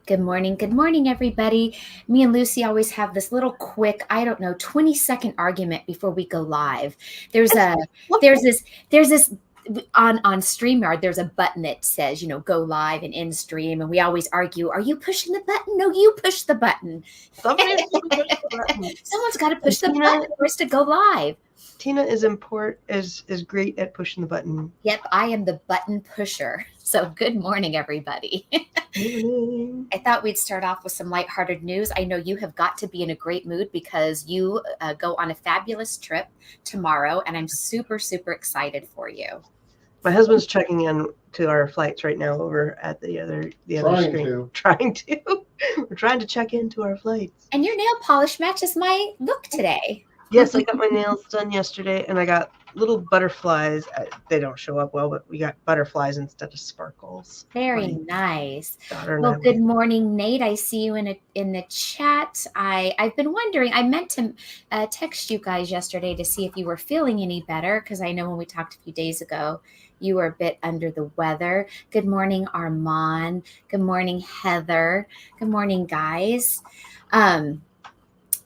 Good morning, everybody. Me and Lucy always have this little quick, I don't know, 20-second argument before we go live. There's a there's this on StreamYard, there's a button that says, go live and end stream, and we always argue, are you pushing the button? No, you push the button. Somebody's gonna push the button. Someone's got to push the button for us to go live. Tina is great at pushing the button. Yep, I am the button pusher. So good morning, everybody. Morning. I thought we'd start off with some lighthearted news. I know you have got to be in a great mood because you go on a fabulous trip tomorrow, and I'm super, super excited for you. My husband's checking in to our flights right now over at the other screen. Trying to. We're trying to check into our flights. And your nail polish matches my look today. Yes, I got my nails done yesterday, and I got little butterflies. They don't show up well, but we got butterflies instead of sparkles. Very nice. Well, good morning, Nate. I see you in the chat. I've been wondering. I meant to text you guys yesterday to see if you were feeling any better, because I know when we talked a few days ago, you were a bit under the weather. Good morning, Armand. Good morning, Heather. Good morning, guys.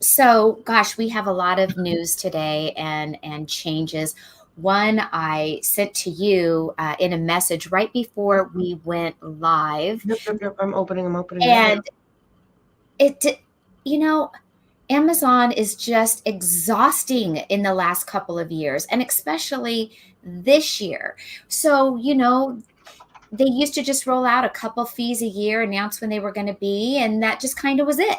So, gosh, we have a lot of news today and changes. One I sent to you in a message right before we went live. Yep. I'm opening. And Amazon is just exhausting in the last couple of years, and especially this year. So, they used to just roll out a couple fees a year, announce when they were going to be, and that just kind of was it.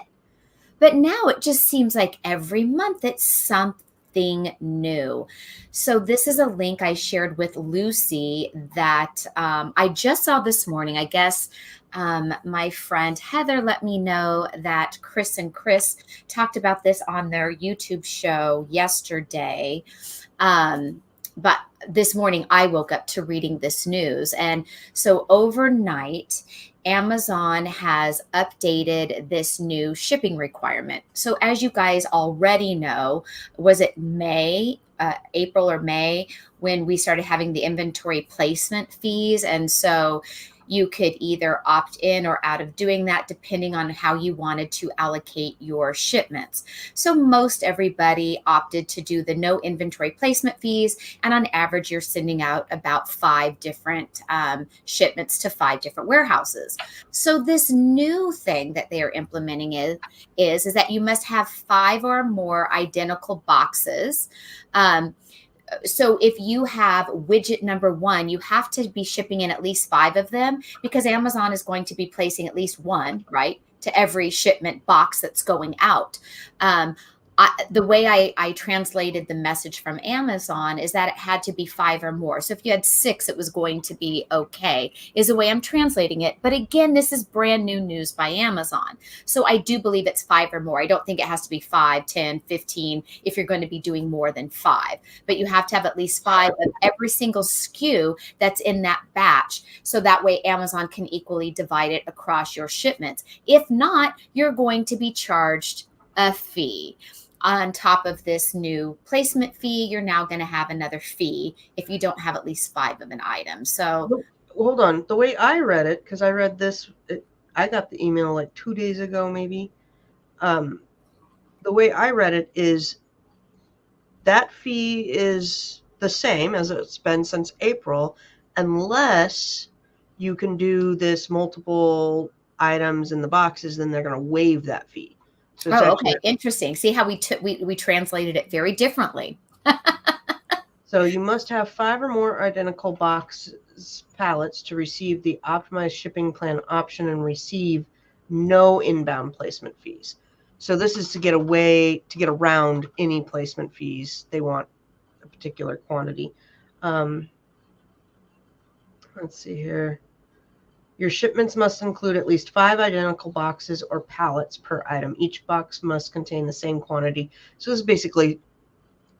But now it just seems like every month it's something new. So this is a link I shared with Lucy that I just saw this morning. I guess my friend Heather let me know that Chris and Chris talked about this on their YouTube show yesterday. But this morning I woke up to reading this news. And so overnight, Amazon has updated this new shipping requirement. So as you guys already know, was it April or May, when we started having the inventory placement fees? And so you could either opt in or out of doing that depending on how you wanted to allocate your shipments. So most everybody opted to do the no inventory placement fees. And on average, you're sending out about 5 different shipments to 5 different warehouses. So this new thing that they are implementing is that you must have 5 or more identical boxes. So if you have widget number 1, you have to be shipping in at least 5 of them, because Amazon is going to be placing at least 1, right, to every shipment box that's going out. The way I translated the message from Amazon is that it had to be 5 or more. So if you had 6, it was going to be okay, is the way I'm translating it. But again, this is brand new news by Amazon. So I do believe it's 5 or more. I don't think it has to be 5, 10, 15 if you're going to be doing more than 5. But you have to have at least 5 of every single SKU that's in that batch. So that way Amazon can equally divide it across your shipments. If not, you're going to be charged a fee. On top of this new placement fee, you're now going to have another fee if you don't have at least 5 of an item. So hold on. The way I read it, because I read this, I got the email like 2 days ago, maybe. The way I read it is that fee is the same as it's been since April, unless you can do this multiple items in the boxes, then they're going to waive that fee. So okay. Interesting. See how we translated it very differently. So you must have 5 or more identical pallets to receive the optimized shipping plan option and receive no inbound placement fees. So this is to get around any placement fees. They want a particular quantity. Let's see here. Your shipments must include at least 5 identical boxes or pallets per item. Each box must contain the same quantity. So this is basically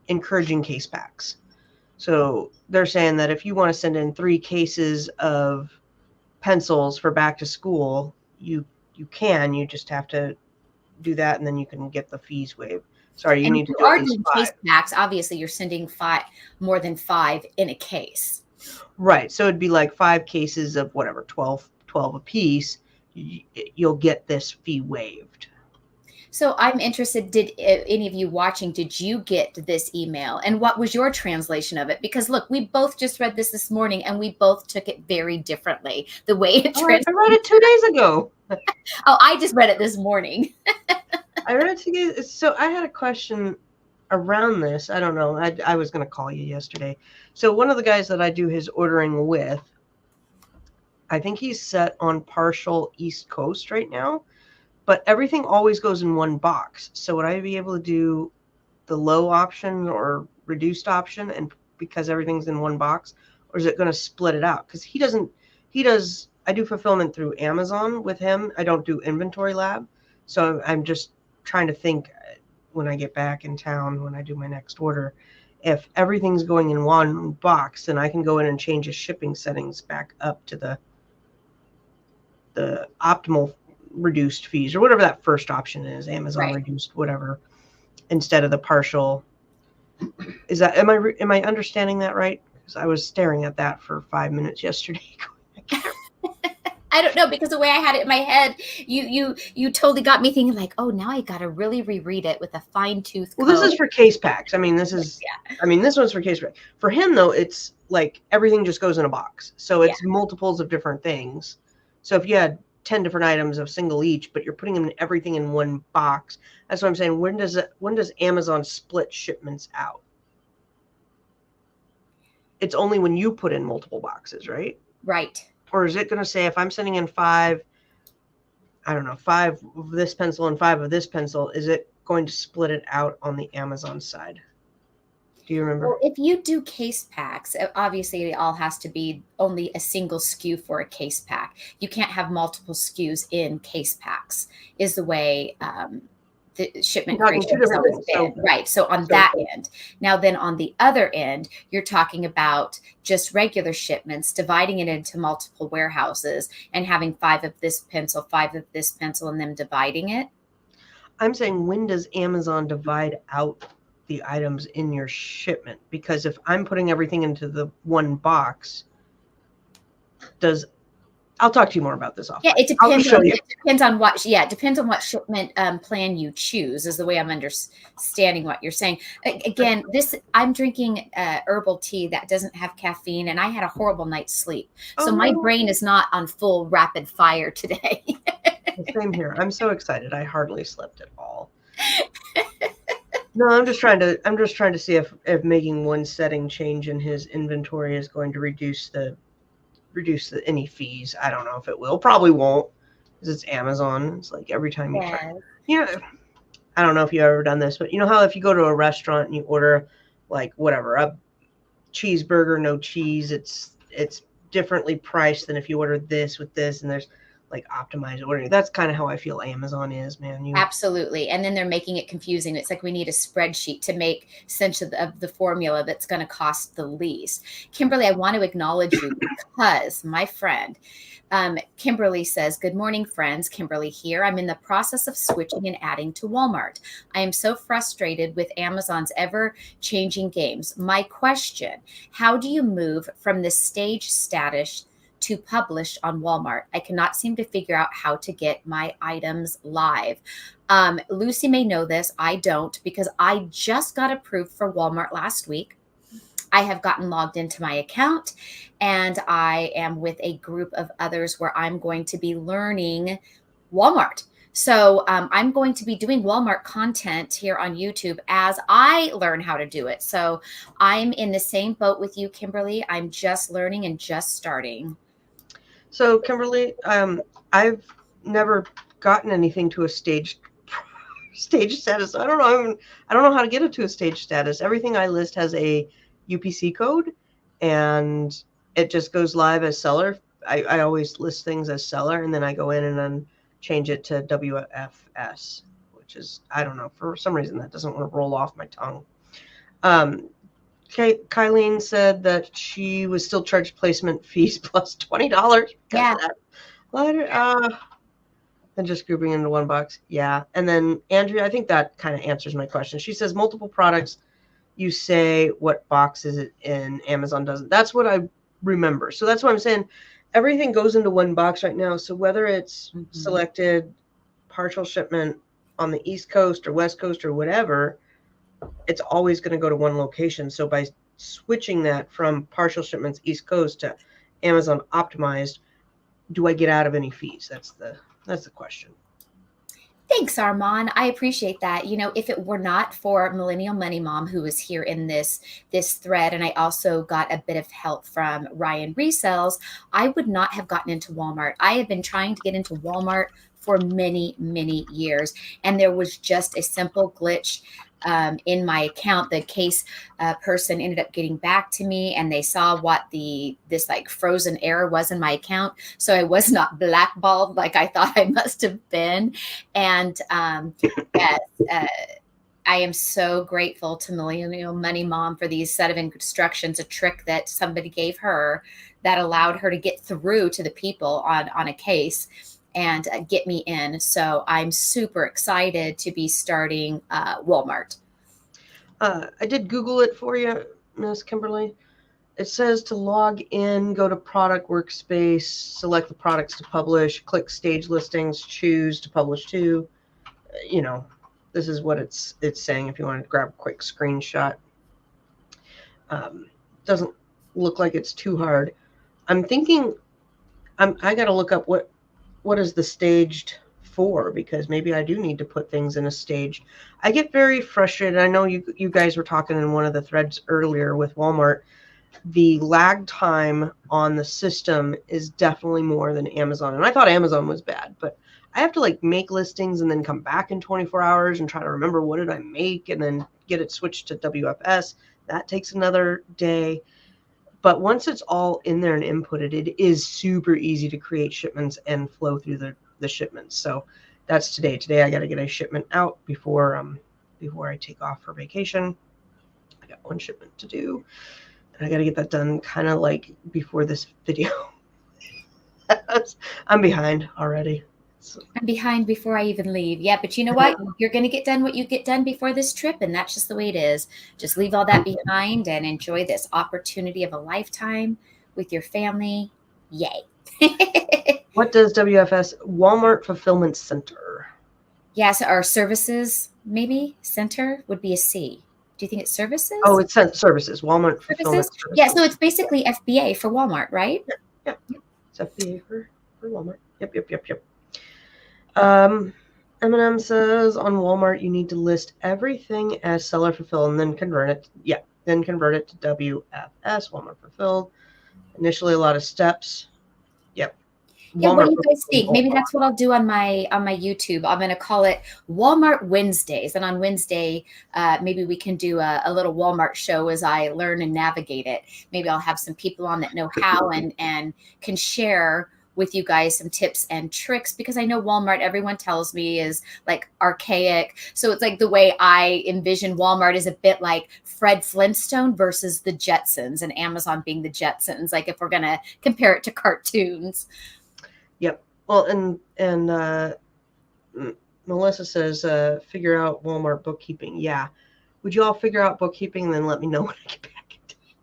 encouraging case packs. So they're saying that if you want to send in 3 cases of pencils for back to school, you can. You just have to do that, and then you can get the fees waived. Sorry, you need to do at least 5. Case packs. Obviously, you're sending 5, more than 5 in a case. Right. So it'd be like 5 cases of whatever, 12 a piece. you'll get this fee waived. So I'm interested, did any of you watching, did you get this email? And what was your translation of it? Because look, we both just read this morning and we both took it very differently. The way it I read it 2 days ago. Oh, I just read it this morning. I read it today. So I had a question around this. I don't know. I was going to call you yesterday. So one of the guys that I do his ordering with, I think he's set on partial East Coast right now. But everything always goes in one box. So would I be able to do the low option or reduced option, and because everything's in one box, or is it going to split it out? Because I do fulfillment through Amazon with him. I don't do Inventory Lab. So I'm just trying to think when I get back in town, when I do my next order, if everything's going in one box, then I can go in and change his shipping settings back up to the optimal reduced fees, or whatever that first option is, Amazon Right. reduced, whatever, instead of the partial. Is that, am I understanding that right? Because I was staring at that for 5 minutes yesterday. I don't know, because the way I had it in my head, you totally got me thinking like, oh, now I got to really reread it with a fine tooth comb. Well, this is for case packs. I mean, this one's for case pack. For him though, it's like everything just goes in a box. So it's multiples of different things. So if you had 10 different items of single each, but you're putting everything in one box. That's what I'm saying. When does Amazon split shipments out? It's only when you put in multiple boxes, right? Right. Or is it going to say if I'm sending in 5 of this pencil and 5 of this pencil, is it going to split it out on the Amazon side? Do you remember? Well, if you do case packs, obviously it all has to be only a single SKU for a case pack. You can't have multiple SKUs in case packs, is the way the shipment creation has always been. Right. So on that end. Now then on the other end, you're talking about just regular shipments, dividing it into multiple warehouses and having 5 of this pencil, 5 of this pencil, and then dividing it. I'm saying, when does Amazon divide out the items in your shipment? Because if I'm putting everything into the one box, I'll talk to you more about this offline. Yeah, it depends on what. Yeah, it depends on what shipment plan you choose. Is the way I'm understanding what you're saying. Again, I'm drinking herbal tea that doesn't have caffeine, and I had a horrible night's sleep, so my brain is not on full rapid fire today. Same here. I'm so excited. I hardly slept at all. No, I'm just trying to see if making one setting change in his inventory is going to reduce any fees. I don't know if it will. Probably won't, because it's Amazon. It's like every time you try. Yeah. I don't know if you've ever done this, but you know how if you go to a restaurant and you order like whatever, a cheeseburger, no cheese, it's differently priced than if you order this with this, and there's like optimized ordering. That's kind of how I feel Amazon is, man. Absolutely. And then they're making it confusing. It's like we need a spreadsheet to make sense of the formula that's going to cost the least. Kimberly, I want to acknowledge you because my friend, Kimberly says, good morning, friends. Kimberly here. I'm in the process of switching and adding to Walmart. I am so frustrated with Amazon's ever-changing games. My question, how do you move from the stage status to publish on Walmart? I cannot seem to figure out how to get my items live. Lucy may know this. I don't, because I just got approved for Walmart last week. I have gotten logged into my account, and I am with a group of others where I'm going to be learning Walmart. So I'm going to be doing Walmart content here on YouTube as I learn how to do it. So I'm in the same boat with you, Kimberly. I'm just learning and just starting. So Kimberly, I've never gotten anything to a stage status. I don't know how to get it to a stage status. Everything I list has a UPC code, and it just goes live as seller. I always list things as seller, and then I go in and then change it to WFS, which is, I don't know, for some reason that doesn't want to roll off my tongue. Kylene said that she was still charged placement fees plus $20. Yeah. And just grouping into one box. Yeah. And then Andrea, I think that kind of answers my question. She says multiple products. You say what box is it in? Amazon doesn't. That's what I remember. So that's what I'm saying. everything goes into one box right now. So whether it's Mhm. selected partial shipment on the East Coast or West Coast or whatever, it's always going to go to one location. So by switching that from partial shipments East Coast to Amazon optimized, do I get out of any fees? That's the question. Thanks, Armand. I appreciate that. You know, if it were not for Millennial Money Mom, who was here in this thread, and I also got a bit of help from Ryan Resells, I would not have gotten into Walmart. I have been trying to get into Walmart for many, many years, and there was just a simple glitch in my account. The case person ended up getting back to me, and they saw what this like frozen error was in my account. So I was not blackballed like I thought I must have been. And yes, I am so grateful to Millennial Money Mom for these set of instructions, a trick that somebody gave her that allowed her to get through to the people on a case and get me in. So I'm super excited to be starting Walmart. I did Google it for you, Miss Kimberly. It says to log in, go to product workspace, select the products to publish, click stage listings, choose to publish to. You know, this is what it's saying if you want to grab a quick screenshot. Doesn't look like it's too hard. I'm thinking I got to look up what is the staged for, because maybe I do need to put things in a stage. I get very frustrated. I know you guys were talking in one of the threads earlier with Walmart. The lag time on the system is definitely more than Amazon. And I thought Amazon was bad, but I have to like make listings and then come back in 24 hours and try to remember what did I make and then get it switched to WFS. That takes another day. But once it's all in there and inputted, it is super easy to create shipments and flow through the shipments. So that's today. Today I got to get a shipment out before I take off for vacation. I got one shipment to do. I got to get that done kind of like before this video. I'm behind already. So. I'm behind before I even leave. Yeah, but you know what? You're going to get done what you get done before this trip, and that's just the way it is. Just leave all that behind and enjoy this opportunity of a lifetime with your family. Yay. What does WFS? Walmart Fulfillment Center. Yes, our services, maybe center would be a C. Do you think it's services? Oh, it's services. Walmart Fulfillment Services. Yeah, so it's basically FBA for Walmart, right? Yeah. It's FBA for Walmart. Yep. M&M says on Walmart you need to list everything as seller fulfilled and then convert it. Then convert it to WFS, Walmart fulfilled. Initially, a lot of steps. Yep. Yeah, Walmart, what do you guys think? Maybe that's what I'll do on my YouTube. I'm going to call it Walmart Wednesdays, and on Wednesday, maybe we can do a little Walmart show as I learn and navigate it. Maybe I'll have some people on that know how and can share with you guys some tips and tricks, because I know Walmart, everyone tells me, is like archaic. So it's like the way I envision Walmart is a bit like Fred Flintstone versus the Jetsons, and Amazon being the Jetsons, like if we're going to compare it to cartoons. Yep. Well, and Melissa says, figure out Walmart bookkeeping. Yeah. Would you all figure out bookkeeping and then let me know when I get back?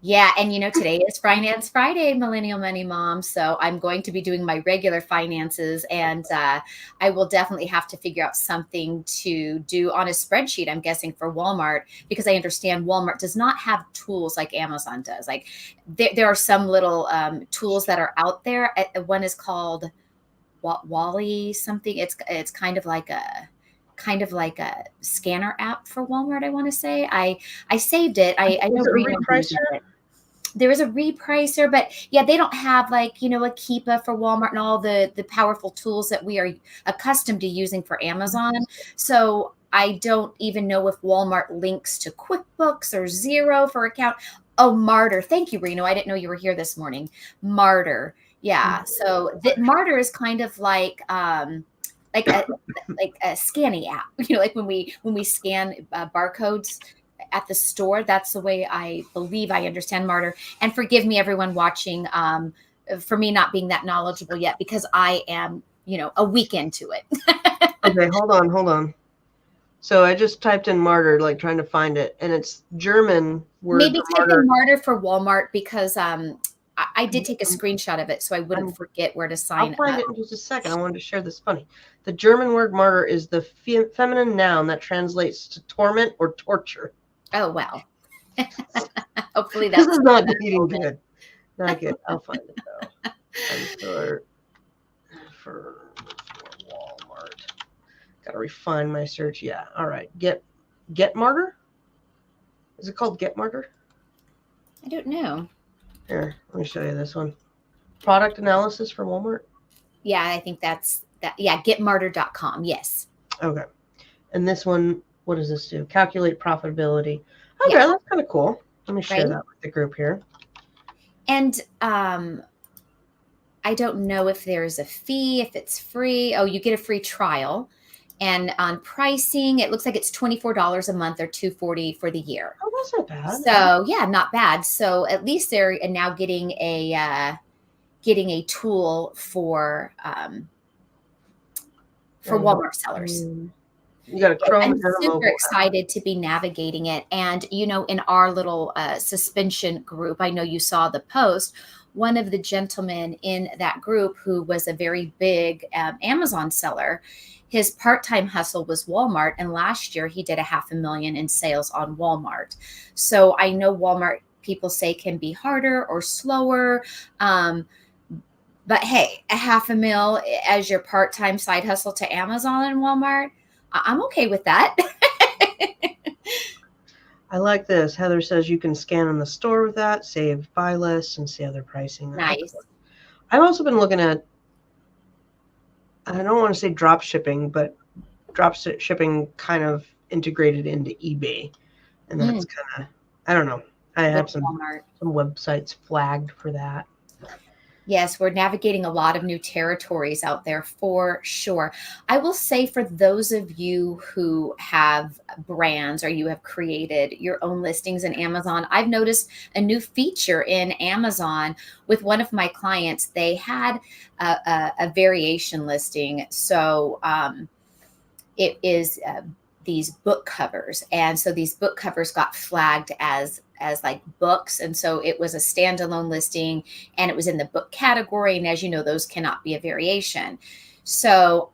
Yeah. And you know, today is Finance Friday, Millennial Money Mom. So I'm going to be doing my regular finances, and I will definitely have to figure out something to do on a spreadsheet, I'm guessing, for Walmart, because I understand Walmart does not have tools like Amazon does. Like there are some little tools that are out there. One is called Wally something. It's kind of like a scanner app for Walmart, I want to say. I saved it. I know there is a repricer, but yeah, they don't have like, you know, a Keepa for Walmart and all the powerful tools that we are accustomed to using for Amazon. So I don't even know if Walmart links to QuickBooks or Xero for account. Oh, Martyr. Thank you, Reno. I didn't know you were here this morning. Martyr. Yeah. So Martyr is kind of like a scanning app, you know, like when we scan barcodes at the store. That's the way I believe I understand Martyr. And forgive me, everyone watching, for me not being that knowledgeable yet, because I am, you know, a week into it. Okay, hold on. So I just typed in Martyr, like trying to find it, and it's German word. Maybe type in Martyr for Walmart, because I did take a screenshot of it so I wouldn't forget where to sign I'll find up. it in just a second. I wanted to share this funny. The German word martyr is the feminine noun that translates to torment or torture. Oh, well. Hopefully This that's is not eating good. Not good. I'll find it though. I'm for Walmart. Gotta refine my search. Yeah. All right. Get martyr? Is it called Get Martyr? I don't know. Here, let me show you this one. Product analysis for Walmart. Yeah, I think that's that. Yeah, getmartyr.com. Yes. Okay. And this one, what does this do? Calculate profitability. Okay, Yeah. that's kind of cool. Let me share that with the group here. And I don't know if there's a fee, if it's free. Oh, you get a free trial. And on pricing, it looks like it's $24 a month or $240 for the year. Oh, that's not bad. So yeah, not bad. So at least they're now getting a tool for Walmart sellers. You got a Chrome. I'm super excited to be navigating it. And, in our little suspension group, I know you saw the post. One of the gentlemen in that group who was a very big Amazon seller, his part-time hustle was Walmart. And last year he did $500,000 in sales on Walmart. So I know Walmart, people say, can be harder or slower. But hey, $500,000 as your part-time side hustle to Amazon and Walmart, I'm okay with that. I like this. Heather says you can scan in the store with that, save buy lists, and see other pricing. Nice. I've also been looking at, I don't want to say drop shipping, but drop shipping kind of integrated into eBay. And that's kind of, I don't know. I have some websites flagged for that. Yes, we're navigating a lot of new territories out there for sure. I will say, for those of you who have brands or you have created your own listings in Amazon, I've noticed a new feature in Amazon with one of my clients. They had a variation listing. So it is these book covers. And so these book covers got flagged as like books. And so it was a standalone listing and it was in the book category. And as you know, those cannot be a variation. So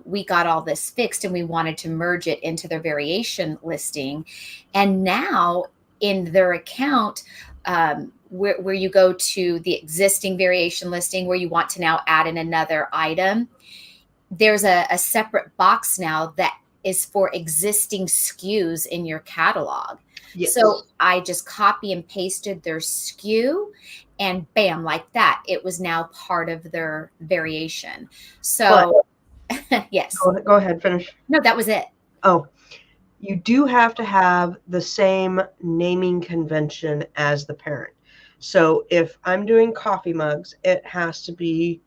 we got all this fixed and we wanted to merge it into their variation listing. And now in their account, where you go to the existing variation listing, where you want to now add in another item, there's a separate box now that is for existing SKUs in your catalog. Yes. So I just copy and pasted their SKU and bam, like that. It was now part of their variation. So yes. Go ahead, finish. No, that was it. Oh, you do have to have the same naming convention as the parent. So if I'm doing coffee mugs, it has to be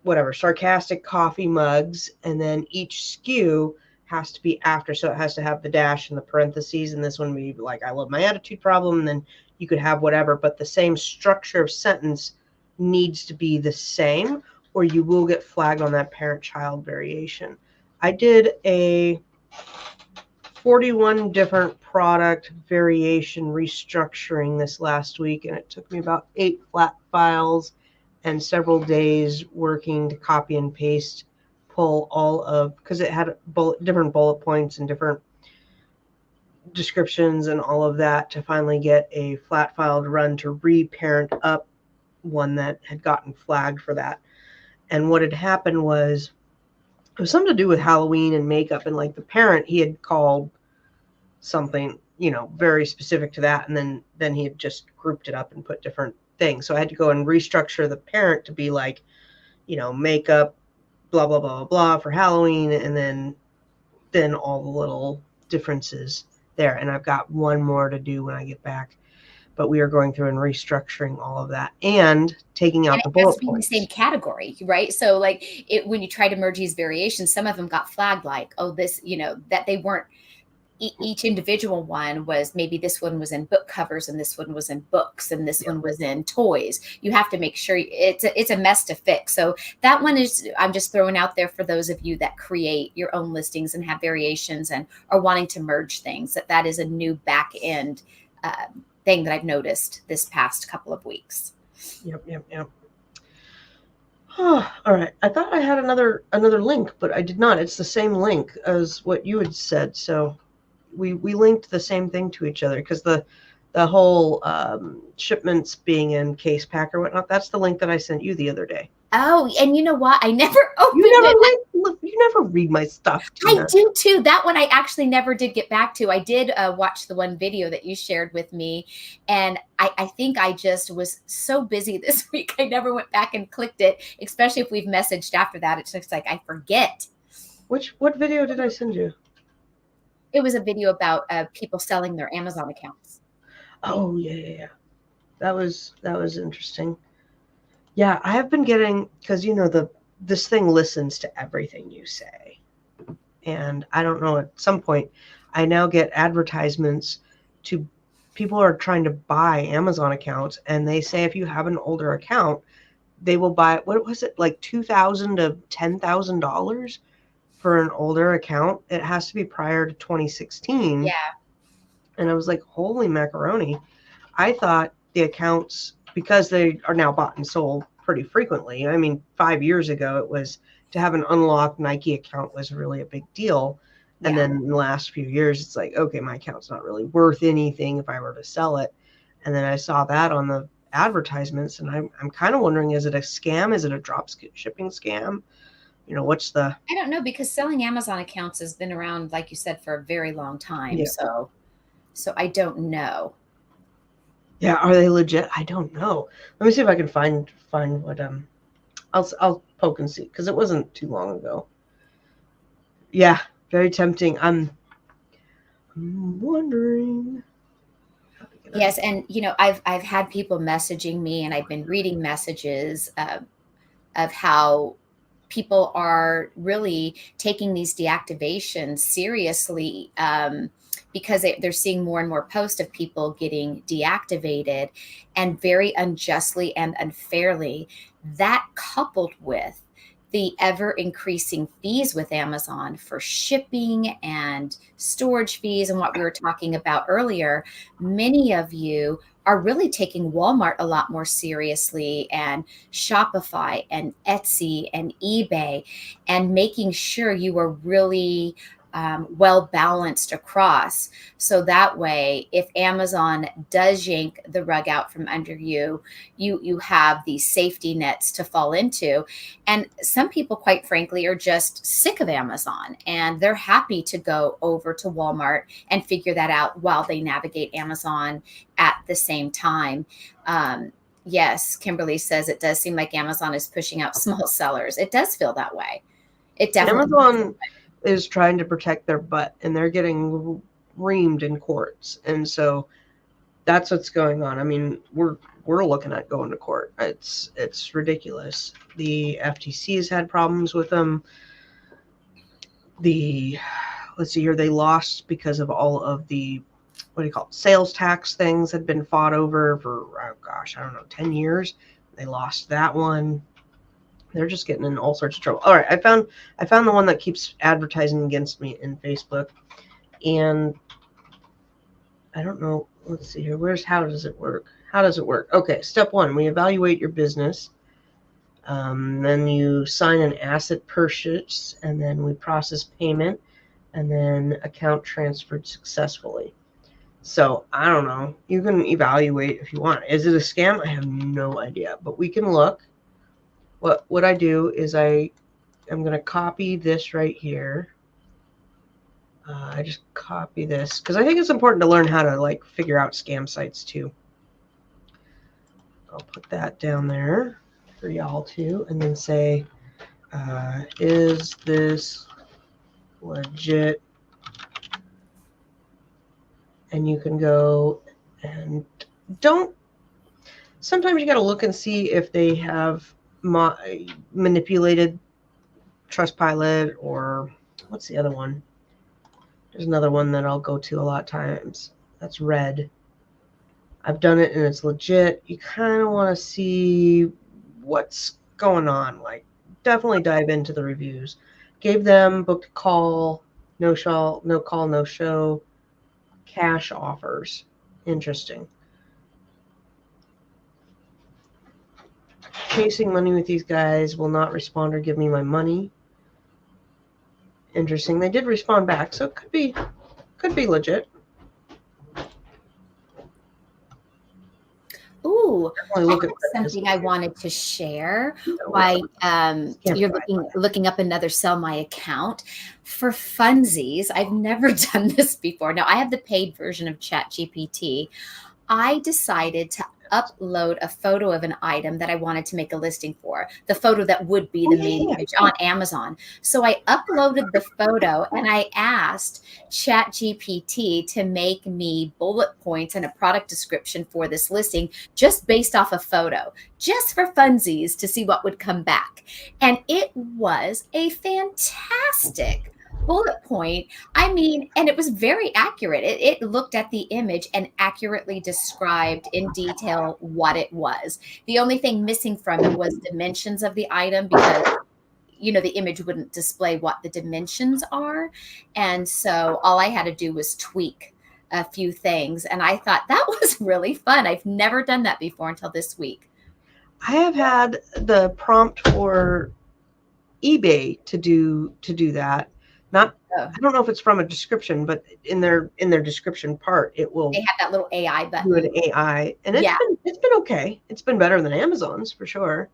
whatever, sarcastic coffee mugs. And then each SKU has to be after, so it has to have the dash and the parentheses, and this one would be like, I love my attitude problem, and then you could have whatever, but the same structure of sentence needs to be the same, or you will get flagged on that parent-child variation. I did a 41 different product variation restructuring this last week, and it took me about 8 flat files and several days working to copy and paste, pull all of, because it had different bullet points and different descriptions and all of that, to finally get a flat file to run to reparent up one that had gotten flagged for that. And what had happened was, it was something to do with Halloween and makeup, and like the parent, he had called something, very specific to that, and then he had just grouped it up and put different things. So I had to go and restructure the parent to be like, makeup, blah, blah, blah, blah for Halloween, and then all the little differences there. And I've got one more to do when I get back. But we are going through and restructuring all of that and taking out the bullet points. The same category, right? So like when you try to merge these variations, some of them got flagged like, oh, this, that they weren't, each individual one was, maybe this one was in book covers and this one was in books and this one was in toys. You have to make sure it's a mess to fix. So that one is, I'm just throwing out there for those of you that create your own listings and have variations and are wanting to merge things, that is a new back end thing that I've noticed this past couple of weeks. Yep. All right. I thought I had another link, but I did not. It's the same link as what you had said. So we linked the same thing to each other because the whole shipments being in case pack or whatnot. That's the link that I sent you the other day. Oh, and you know what? I never opened You never read my stuff, Tina. I do too. That one I actually never did get back to. I did watch the one video that you shared with me, and I think I just was so busy this week I never went back and clicked it. Especially if we've messaged after that, it's just like I forget. What video did I send you? It was a video about people selling their Amazon accounts. Oh yeah. That was interesting. Yeah, I have been getting, because this thing listens to everything you say. And I don't know, at some point I now get advertisements to people are trying to buy Amazon accounts, and they say if you have an older account, they will buy, what was it, like $2,000 to $10,000 for an older account. It has to be prior to 2016. Yeah. And I was like, holy macaroni. I thought the accounts, because they are now bought and sold pretty frequently. I mean, 5 years ago, it was to have an unlocked Nike account was really a big deal. And then in the last few years, it's like, okay, my account's not really worth anything if I were to sell it. And then I saw that on the advertisements, and I'm kind of wondering, is it a scam? Is it a drop shipping scam? What's the... I don't know, because selling Amazon accounts has been around, like you said, for a very long time. Yeah. So I don't know. Yeah, are they legit? I don't know. Let me see if I can find what I'll poke and see, because it wasn't too long ago. Yeah, very tempting. I'm wondering. Yes, and I've had people messaging me, and I've been reading messages of how people are really taking these deactivations seriously, because they're seeing more and more posts of people getting deactivated, and very unjustly and unfairly. That, coupled with the ever increasing fees with Amazon for shipping and storage fees, and what we were talking about earlier, many of you are really taking Walmart a lot more seriously, and Shopify and Etsy and eBay, and making sure you are really well balanced across. So that way, if Amazon does yank the rug out from under you, you have these safety nets to fall into. And some people, quite frankly, are just sick of Amazon, and they're happy to go over to Walmart and figure that out while they navigate Amazon at the same time. Yes, Kimberly says it does seem like Amazon is pushing out small sellers. It does feel that way. It definitely Amazon is trying to protect their butt, and they're getting reamed in courts, and so that's what's going on. I mean, we're looking at going to court. It's ridiculous. The FTC has had problems with them. Let's see here, they lost because of all of the, what do you call it, sales tax things had been fought over for, oh gosh, I don't know, 10 years. They lost that one. They're just getting in all sorts of trouble. All right, I found the one that keeps advertising against me in Facebook, and I don't know. Let's see here. How does it work? Okay, step 1, we evaluate your business. Then you sign an asset purchase, and then we process payment, and then account transferred successfully. So I don't know. You can evaluate if you want. Is it a scam? I have no idea, but we can look. What I do is I'm going to copy this right here. I just copy this because I think it's important to learn how to figure out scam sites too. I'll put that down there for y'all too, and then say, is this legit? And you can go and sometimes you got to look and see if they have manipulated Trustpilot, or what's the other one? There's another one that I'll go to a lot of times. That's Red. I've done it and it's legit. You kind of want to see what's going on. Definitely dive into the reviews. Gave them booked a call, no call, no show, cash offers. Interesting. Chasing money with these guys, will not respond or give me my money. Interesting. They did respond back, so it could be legit. Ooh, Definitely look I at have that. something I wanted to share No, while Can't you're provide looking up another Sell My account. For funsies, I've never done this before. Now, I have the paid version of ChatGPT. I decided to upload a photo of an item that I wanted to make a listing for, the photo that would be Oh, the yeah, main yeah, image on Amazon. So I uploaded the photo and I asked ChatGPT to make me bullet points and a product description for this listing just based off a photo, just for funsies to see what would come back. And it was a fantastic bullet point. I mean, and it was very accurate. It looked at the image and accurately described in detail what it was. The only thing missing from it was dimensions of the item because the image wouldn't display what the dimensions are. And so all I had to do was tweak a few things. And I thought that was really fun. I've never done that before until this week. I have had the prompt for eBay to do that. Not Oh, I don't know if it's from a description, but in their description part, it will they have that little AI do an button. AI, and Yeah. it's been okay. It's been better than Amazon's for sure.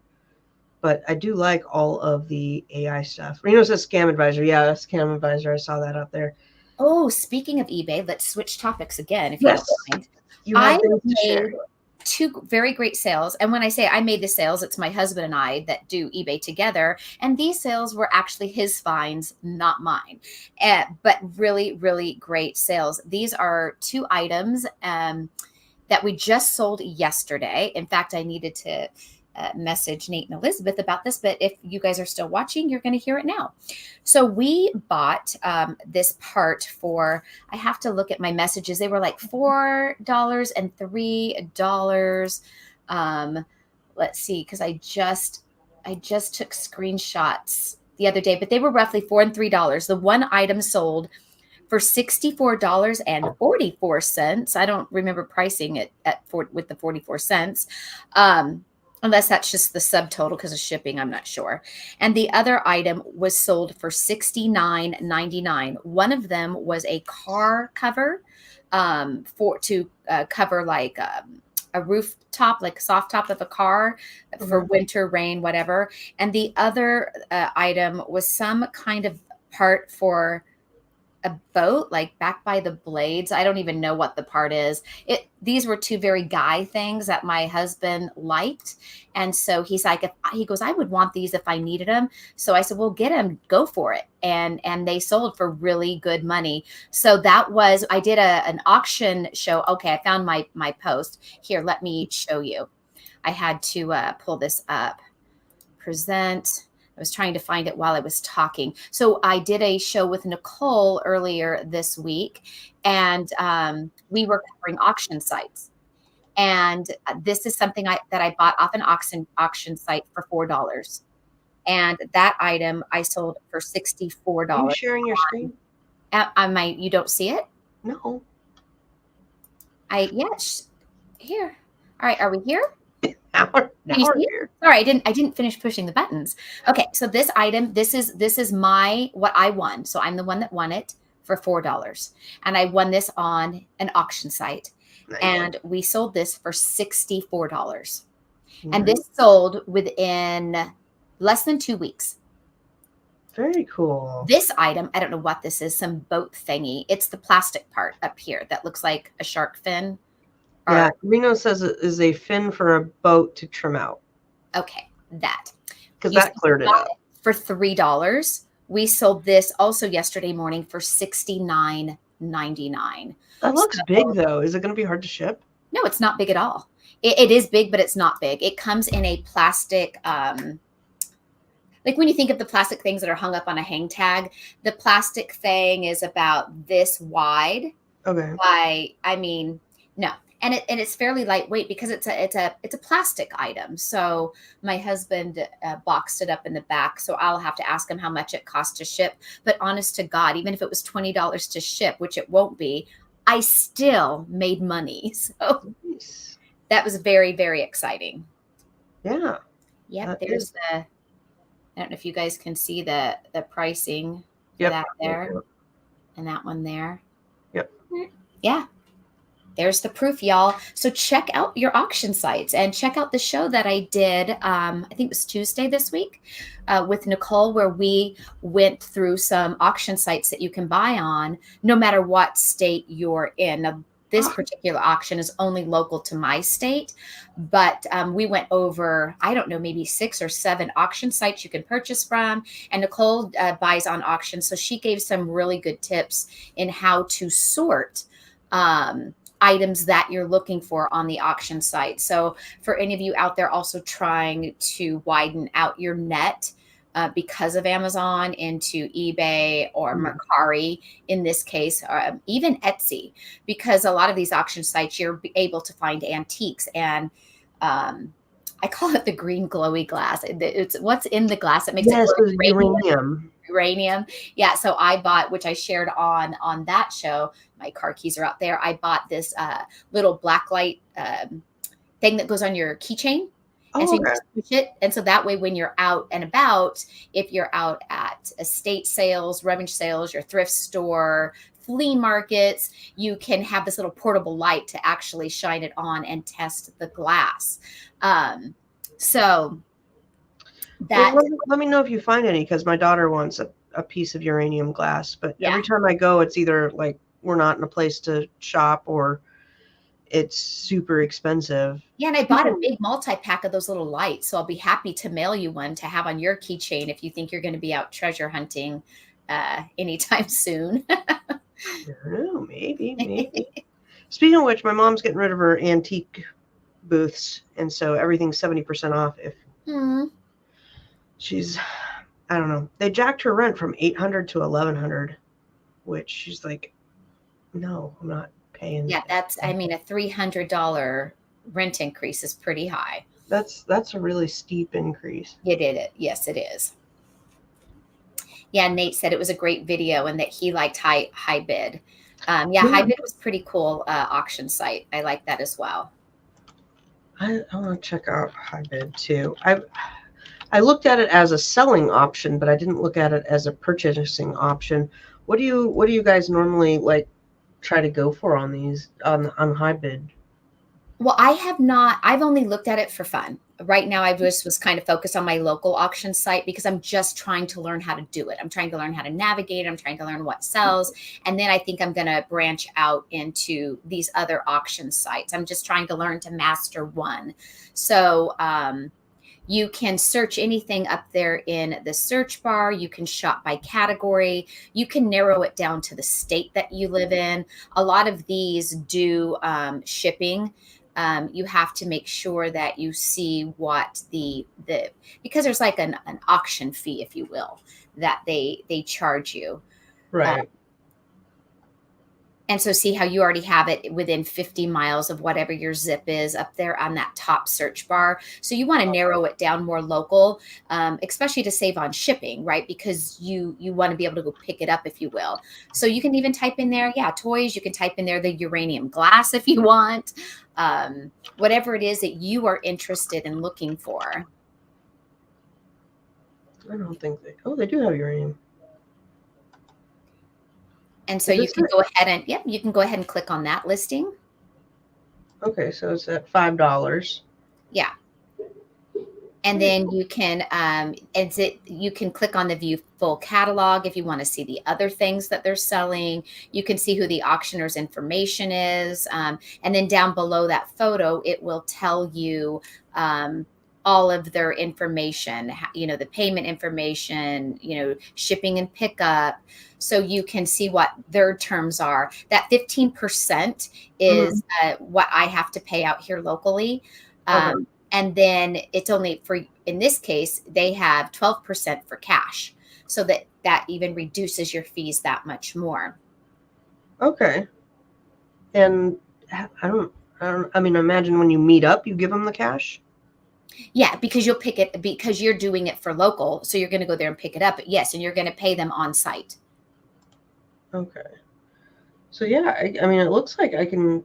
But I do like all of the AI stuff. Reno says Scam Advisor. Yeah, Scam Advisor. I saw that out there. Oh, speaking of eBay, let's switch topics again, if Yes. you don't mind. You have I things to made share. 2 very great sales. And when I say I made the sales, it's my husband and I that do eBay together. And these sales were actually his finds, not mine. But really, really great sales. These are 2 items that we just sold yesterday. In fact, I needed to message Nate and Elizabeth about this, but if you guys are still watching, you're going to hear it now. So we bought this part for, I have to look at my messages. They were like $4 and $3. Let's see, because I just took screenshots the other day, but they were roughly $4 and $3. The one item sold for $64.44. I don't remember pricing it with the 44 cents. Unless that's just the subtotal because of shipping, I'm not sure. And the other item was sold for $69.99. One of them was a car cover to cover like a rooftop, like a soft top of a car for winter, rain, whatever. And the other item was some kind of part for a boat, like back by the blades. I don't even know what the part is. These were 2 very guy things that my husband liked. And so he's like, he goes, I would want these if I needed them. So I said, well, get them, go for it. And they sold for really good money. So I did an auction show. Okay. I found my post here. Let me show you. I had to pull this up, present. I was trying to find it while I was talking. So I did a show with Nicole earlier this week, and we were covering auction sites. And this is something that I bought off an auction site for $4. And that item I sold for $64. Are you sharing your screen? You don't see it? No. Yes. Here. All right. Are we here? Now Can you we're see it? here. Sorry, I didn't finish pushing the buttons. Okay, so this item, this is what I won. So I'm the one that won it for $4. And I won this on an auction site. Nice. And we sold this for $64. Nice. And this sold within less than 2 weeks. Very cool. This item, I don't know what this is, some boat thingy. It's the plastic part up here that looks like a shark fin. Yeah, Reno says it is a fin for a boat to trim out. Okay, that. Because that cleared it up. For $3. We sold this also yesterday morning for $69.99. That looks big, though. Is it going to be hard to ship? No, it's not big at all. It is big, but it's not big. It comes in a plastic, like when you think of the plastic things that are hung up on a hang tag, the plastic thing is about this wide. Okay. No. And it's fairly lightweight because it's a plastic item. So my husband boxed it up in the back. So I'll have to ask him how much it costs to ship. But honest to God, even if it was $20 to ship, which it won't be, I still made money. So Nice. that was very, very exciting. Yeah. Yep, That there's is, the, I don't know if you guys can see the pricing for yep. that Yep. there Yep. and that one there. Yep. Yeah, there's the proof, y'all. So check out your auction sites and check out the show that I did. I think it was Tuesday this week with Nicole, where we went through some auction sites that you can buy on, no matter what state you're in. Now, this Ah, particular auction is only local to my state, but we went over, I don't know, maybe 6 or 7 auction sites you can purchase from. And Nicole buys on auction, so she gave some really good tips in how to sort items that you're looking for on the auction site. So, for any of you out there also trying to widen out your net because of Amazon into eBay or Mercari in this case, or even Etsy, because a lot of these auction sites you're able to find antiques and I call it the green glowy glass. It's what's in the glass that makes it yes, glow. it was uranium. Yeah, so I bought, which I shared on that show, my car keys are out there. I bought this little blacklight thing that goes on your keychain, and Oh, so you okay. just push it, and so that way when you're out and about, if you're out at estate sales, rummage sales, your thrift store, flea markets, you can have this little portable light to actually shine it on and test the glass. So Well, that, let me know if you find any, because my daughter wants a piece of uranium glass. But yeah. every time I go, it's either like we're not in a place to shop or it's super expensive. Yeah, and I bought a People, big multi-pack of those little lights, so I'll be happy to mail you one to have on your keychain if you think you're going to be out treasure hunting anytime soon. I don't know, maybe. Speaking of which, my mom's getting rid of her antique booths, and so everything's 70% off. If Hmm. she's, I don't know, they jacked her rent from 800 to 1100, which she's like, no, I'm not paying. Yeah, that's, I mean, a $300 rent increase is pretty high. That's a really steep increase. You did it. Yes, it is. Yeah, Nate said it was a great video and that he liked High Bid. Yeah, High Bid was pretty cool auction site. I like that as well. I want to check out High Bid too. I looked at it as a selling option, but I didn't look at it as a purchasing option. What do you guys normally like try to go for on these on High Bid? Well, I have not, I've only looked at it for fun. Right now, I just was kind of focused on my local auction site because I'm just trying to learn how to do it. I'm trying to learn how to navigate. I'm trying to learn what sells. And then I think I'm going to branch out into these other auction sites. I'm just trying to learn to master one. So, you can search anything up there in the search bar. You can shop by category. You can narrow it down to the state that you live in. A lot of these do shipping. You have to make sure that you see what the because there's like an auction fee, if you will, that they charge you. Right. And so see how you already have it within 50 miles of whatever your zip is up there on that top search bar. So you want to narrow it down more local, especially to save on shipping, right? Because you want to be able to go pick it up, if you will. So you can even type in there, yeah, toys. You can type in there the uranium glass if you want, whatever it is that you are interested in looking for. I don't think they do have uranium. And so you can go ahead and, yep, you can go ahead and click on that listing. Okay, so it's at $5. Yeah. And then you can you can click on the view full catalog if you want to see the other things that they're selling. You can see who the auctioneer's information is. And then down below that photo, it will tell you all of their information, the payment information, shipping and pickup. So you can see what their terms are. That 15% is what I have to pay out here locally. Okay. And then it's only in this case, they have 12% for cash. So that even reduces your fees that much more. Okay. And I mean, imagine when you meet up, you give them the cash? Yeah, because you'll pick it because you're doing it for local. So you're going to go there and pick it up. Yes. And you're going to pay them on site. Okay. So yeah, I mean, it looks like I can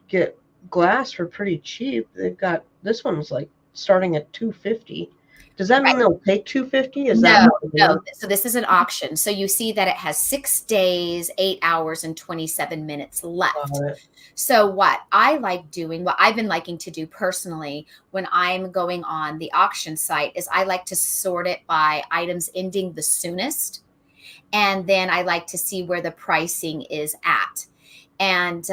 get glass for pretty cheap. They've got, this one's like starting at $250. Does that mean they'll take $250? Is that No. So this is an auction. So you see that it has 6 days, 8 hours, and 27 minutes left. So what I like doing, what I've been liking to do personally when I'm going on the auction site is I like to sort it by items ending the soonest. And then I like to see where the pricing is at. And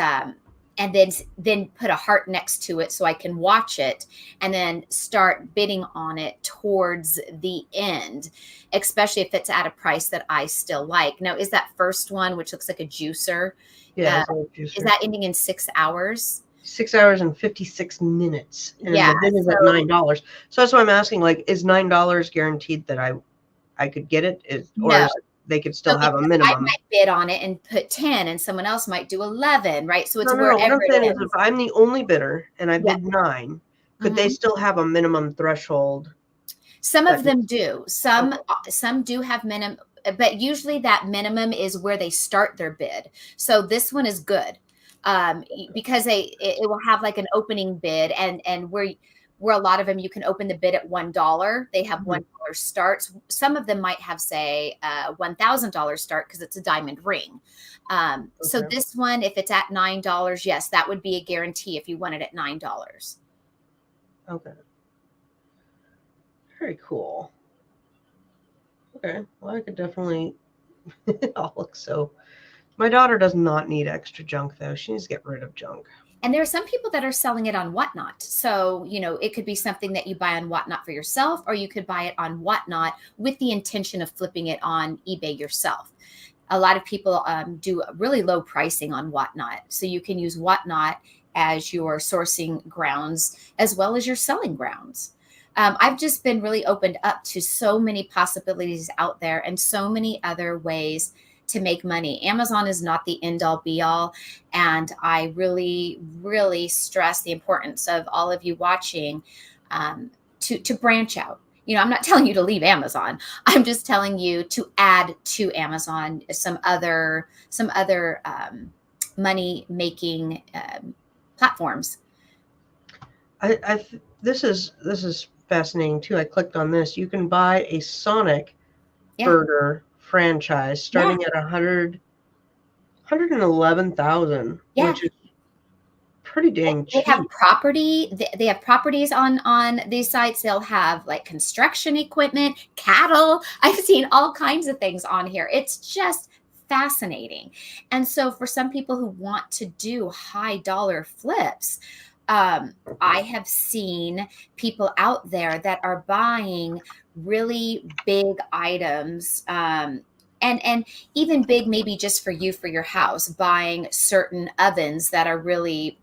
then put a heart next to it so I can watch it and then start bidding on it towards the end, especially if it's at a price that I still like. Now, is that first one, which looks like a juicer? Yeah. Is that ending in 6 hours? 6 hours and 56 minutes. And yeah. The bid is at $9. So that's why I'm asking, like, is $9 guaranteed that I could get it? No. They could still have a minimum. I might bid on it and put 10 and someone else might do 11, right? So it's What I'm saying is if I'm the only bidder and I bid 9, could they still have a minimum threshold? Some of them do. Some do have minimum, but usually that minimum is where they start their bid. So this one is good because it will have like an opening bid and where a lot of them you can open the bid at $1. They have $1 starts. Some of them might have, say, $1,000 start because it's a diamond ring. So this one, if it's at $9, yes, that would be a guarantee if you want it at $9. Okay. Very cool. Okay. Well, I could definitely. It all looks so. My daughter does not need extra junk, though. She needs to get rid of junk. And there are some people that are selling it on Whatnot. So, it could be something that you buy on Whatnot for yourself, or you could buy it on Whatnot with the intention of flipping it on eBay yourself. A lot of people do really low pricing on Whatnot. So you can use Whatnot as your sourcing grounds as well as your selling grounds. I've just been really opened up to so many possibilities out there and so many other ways to make money. Amazon is not the end all be all. And I really, really stress the importance of all of you watching to branch out. I'm not telling you to leave Amazon. I'm just telling you to add to Amazon some other money making platforms. This is fascinating too. I clicked on this. You can buy a Sonic burger franchise starting at 111,000, which is pretty dang cheap. They have property. They have properties on these sites. They'll have like construction equipment, cattle. I've seen all kinds of things on here. It's just fascinating. And so for some people who want to do high dollar flips, I have seen people out there that are buying really big items, and even big, maybe just for you, for your house, buying certain ovens that are really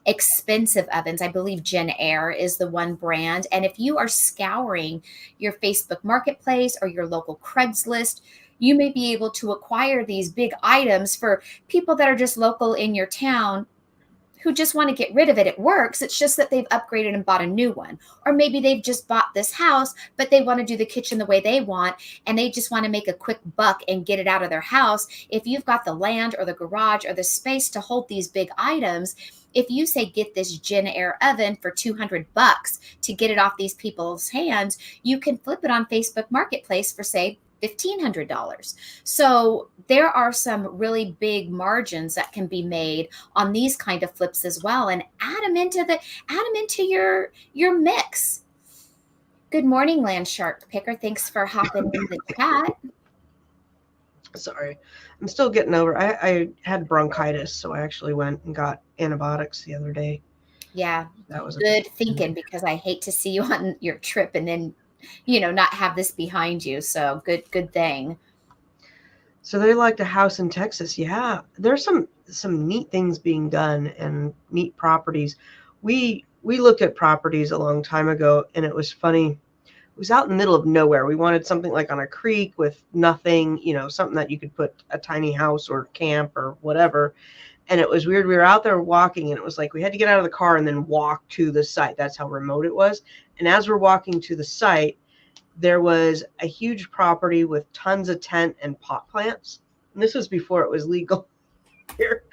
expensive ovens. I believe JennAir is the one brand. And if you are scouring your Facebook Marketplace or your local Craigslist, you may be able to acquire these big items for people that are just local in your town who just want to get rid of it. It works. It's just that they've upgraded and bought a new one. Or maybe they've just bought this house, but they want to do the kitchen the way they want, and they just want to make a quick buck and get it out of their house. If you've got the land or the garage or the space to hold these big items, if you say get this JennAir oven for $200 to get it off these people's hands, you can flip it on Facebook Marketplace for, say, $1,500. So there are some really big margins that can be made on these kind of flips as well, and add them into your mix. Good morning, Land Shark Picker. Thanks for hopping in the chat. Sorry, I'm still getting over. I had bronchitis, so I actually went and got antibiotics the other day. Yeah, that was good thinking, because I hate to see you on your trip and then not have this behind you. So good thing. So they liked a house in Texas. Yeah, there's some neat things being done and neat properties. We looked at properties a long time ago, and it was funny. It was out in the middle of nowhere. We wanted something like on a creek with nothing, something that you could put a tiny house or camp or whatever. And it was weird. We were out there walking, and it was like we had to get out of the car and then walk to the site. That's how remote it was. And as we're walking to the site, there was a huge property with tons of tent and pot plants. And this was before it was legal here.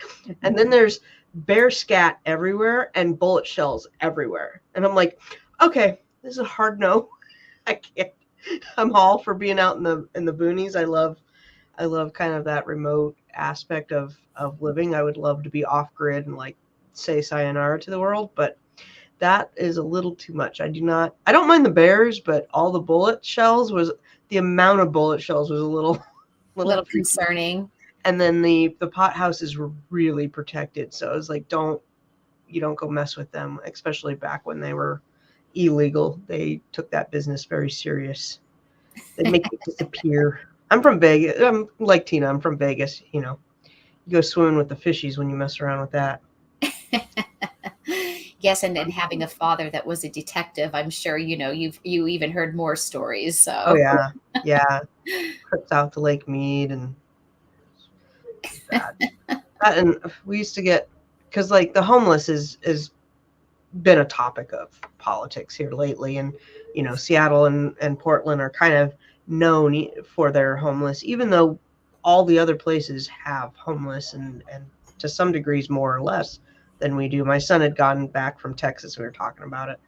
And then there's bear scat everywhere and bullet shells everywhere. And I'm like, Okay, this is a hard no. I can't. I'm all for being out in the boonies. I love kind of that remote aspect of living. I would love to be off grid and like say sayonara to the world, but that is a little too much. I don't mind the bears, but all the amount of bullet shells was a A little little freaky. concerning. And then the pot houses were really protected. So I was like, you don't go mess with them, especially back when they were illegal. They took that business very serious. They make it disappear. I'm from Vegas. I'm like Tina. I'm from Vegas. You know, you go swimming with the fishies when you mess around with that. Yes, and having a father that was a detective, I'm sure you even heard more stories. Oh So yeah, yeah. Trips out to Lake Mead and that. And we used to get because like the homeless is been a topic of politics here lately, and you know Seattle and Portland are kind of known for their homeless, even though all the other places have homeless and to some degrees more or less than we do. My son had gotten back from Texas. We were talking about it.